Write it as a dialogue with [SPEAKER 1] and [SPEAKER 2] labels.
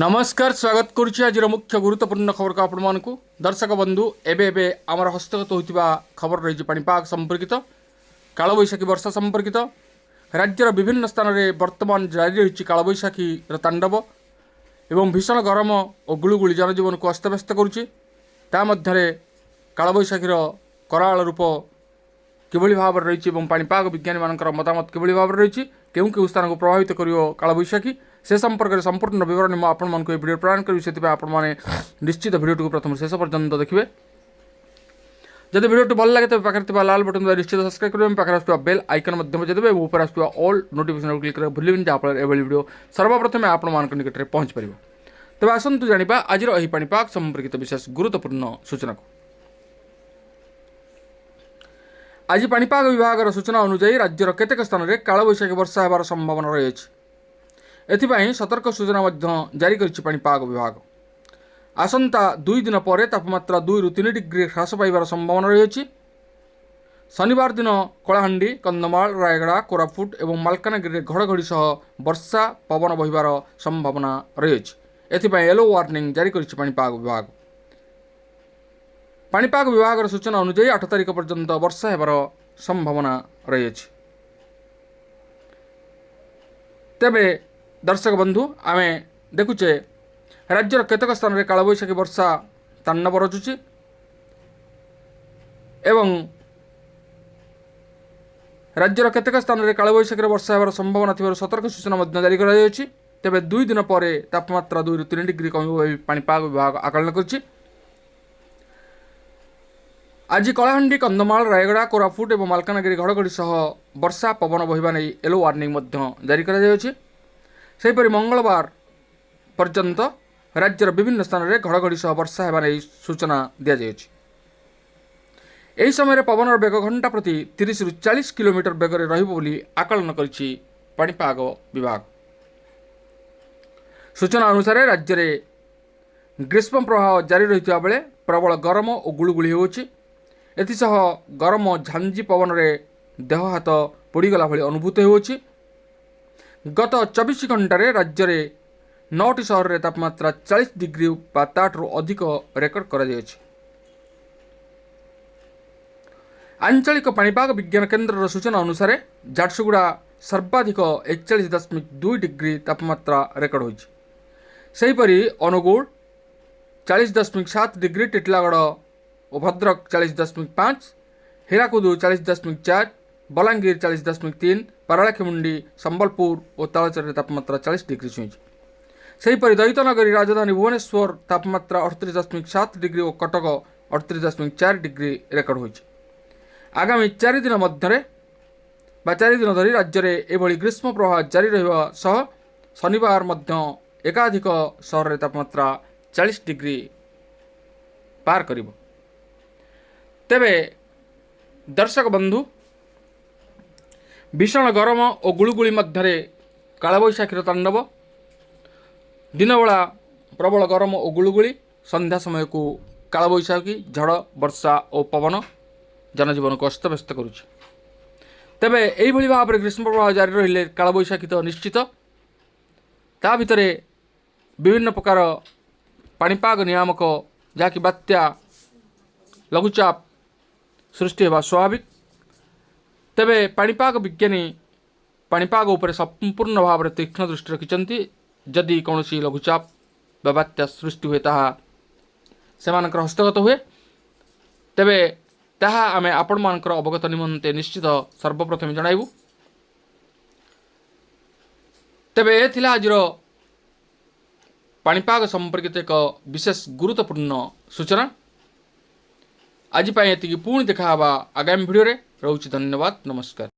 [SPEAKER 1] नमस्कार स्वागत करुच्ची आज मुख्य गुरुत्वपूर्ण खबर को आपण दर्शक बंधु एबे आमर हस्तगत होता खबर रही पाणीपाग संपर्कित कालबैशाखी वर्षा संपर्कित राज्यर विभिन्न स्थान में वर्तमान जारी रही कालबैशाखी तांडव एवं भीषण गरम और गुलुगुली जनजीवन को अस्तव्यस्त करुच्ची कालबैशाखीर कराल रूप किभली भाव रही पाणीपाग विज्ञानी मानकर मतामत किभली भाव रही केउ स्थान को प्रभावित कर कालबैशाखी से संपर्क में संपूर्ण विवरण मैं आपण मानक वीडियो प्रदान करी से निश्चित वीडियो प्रथम शेष पर्यंत देखिए। जब वीडियो भल लगे तेज पाखे लाल बटन निश्चित सब्सक्राइब करेंगे पाखे आसुवा बेल आइकन बजाइदेवे ऊपर आसुवा ऑल नोटिफिकेशन क्लिक करेंगे भूलें जहाँफल एभली वीडियो सर्वप्रथम आपण मान निकट में पहुँच पार। तेज आसतु जाना आज पाणीपाग संपर्कित विशेष गुरुत्वपूर्ण सूचना को। आज पाणीपाग विभाग सूचना अनुसार राज्यर केतेक स्थान में कालबैशाखी वर्षा होबार संभावना रही है। एथिपाई सतर्क सूचना जारी करिछि पाणीपाग विभाग। आसंता 2 दिन पर तापमात्रा 2 रु 3 डिग्री ह्रास पाइबार संभावना रही। शनिवार दिन कलाहांडी कंधमाल रायगड़ा कोरापुट और मालकानगिरी घड़घड़ी सह वर्षा पवन बहिबार संभावना रही। एथिपाई येलो वार्निंग जारी करिछि पाणीपाग विभाग। पाणीपाग विभाग सूचना अनुसार 8 तारिख पर्यंत वर्षा हेबार संभावना रही। तेबे दर्शक बंधु आम देखुचे राज्यर केतक स्थान में कालबैशाखी वर्षा तांडव रचुची एवं राज्यर केतक स्थान में कालबैशाखी वर्षा होबार संभावना थी सतर्क सूचना जारी कर तेबे 2 दिन पर तापमात्रा 2 रु 3 डिग्री कम पाणीपाग विभाग आकलन कर। आज कलाहांडी कंधमाल रायगड़ा कोरापुट और मालकानगिरी घड़घड़ी सह वर्षा पवन बहिबा नहीं येलो वार्निंग जारी कर। सेहीपरि मंगलवार पर्यंत राज्यर विभिन्न स्थान में घड़घड़ी सह वर्षा होगा नहीं सूचना दि जाएगी। यही समय पवन बेग घंटा प्रति 30 रु 40 किलोमीटर बेगर रही आकलन करिछि पाणीपाग विभाग। सूचना अनुसार राज्य में ग्रीष्म प्रवाह जारी रही बेले प्रबल गरम और गुलुगुली होछि। एथिसह गरम झांझी पवन में देह हाथ पोड़गला भली अनुभूत होछि। गत 24 घंटे राज्य में 9टी सहर में तापमात्रा 40 डिग्री ताठू अधिक रेकर्ड कर। आंचलिक पाणीपाग विज्ञान केन्द्र सूचना अनुसार झारसुगुड़ा सर्वाधिक 41.2 डिग्री तापमात्रा रेकर्ड होइछि। सेहीपरि अनुगुल 40.7 डिग्री, टिटलागढ़ और भद्रक 40.5, हीराकुद 40.4, बलांगीर 40.3, पारालाखेमुंडी संबलपुर और तालचेर तापमात्रा 40 डिग्री छुई। सेहीपरि दैतनगरी राजधानी भुवनेश्वर तापमात्रा 38.7 डिग्री और कटक 38.4 डिग्री रेकर्ड होइछि। आगामी 4 दिन मध्य 4 दिन धरी राज्य में एभली ग्रीष्म प्रवाह जारी रहिबा सह शनिवार मध्य एकाधिक सहर में तापमात्रा 40 डिग्री पार करिबो। तेबे दर्शक बंधु भीषण गरम और गुलुगुली मध्य कालबैशाखीर तांडव, दिन बेला प्रबल गरम और गुलुगुली, संध्या समय को कालबैशाखी झड़ वर्षा और पवन जनजीवन को अस्तव्यस्त करुछि। तेबे एइभली भाव में ग्रीष्म प्रवाह जारी रहिले कालबैशाखी तो निश्चित ता भितरे विभिन्न प्रकार पाणीपाग नियामक जहाँकि बात्या लघुचाप सृष्टि होगा स्वाभाविक। तेबे पाणीपाग विज्ञानी पाणीपाग उपर संपूर्ण भाव में तीक्ष्ण दृष्टि रखिंट। जदि कौन लघुचाप बात्या सृष्टि हुए ताहा सेमानकर हस्तगत हुए तेबे ताहा आमे आपण मानकर अवगत निमंते निश्चित सर्वप्रथम जणाइबु। तेबे ए थिला आजिर पाणीपाग संपर्कित एक विशेष गुरुत्वपूर्ण सूचना। आज एति पुणी देखा आगामी भिडियो रे। रहुछि धन्यवाद, नमस्कार।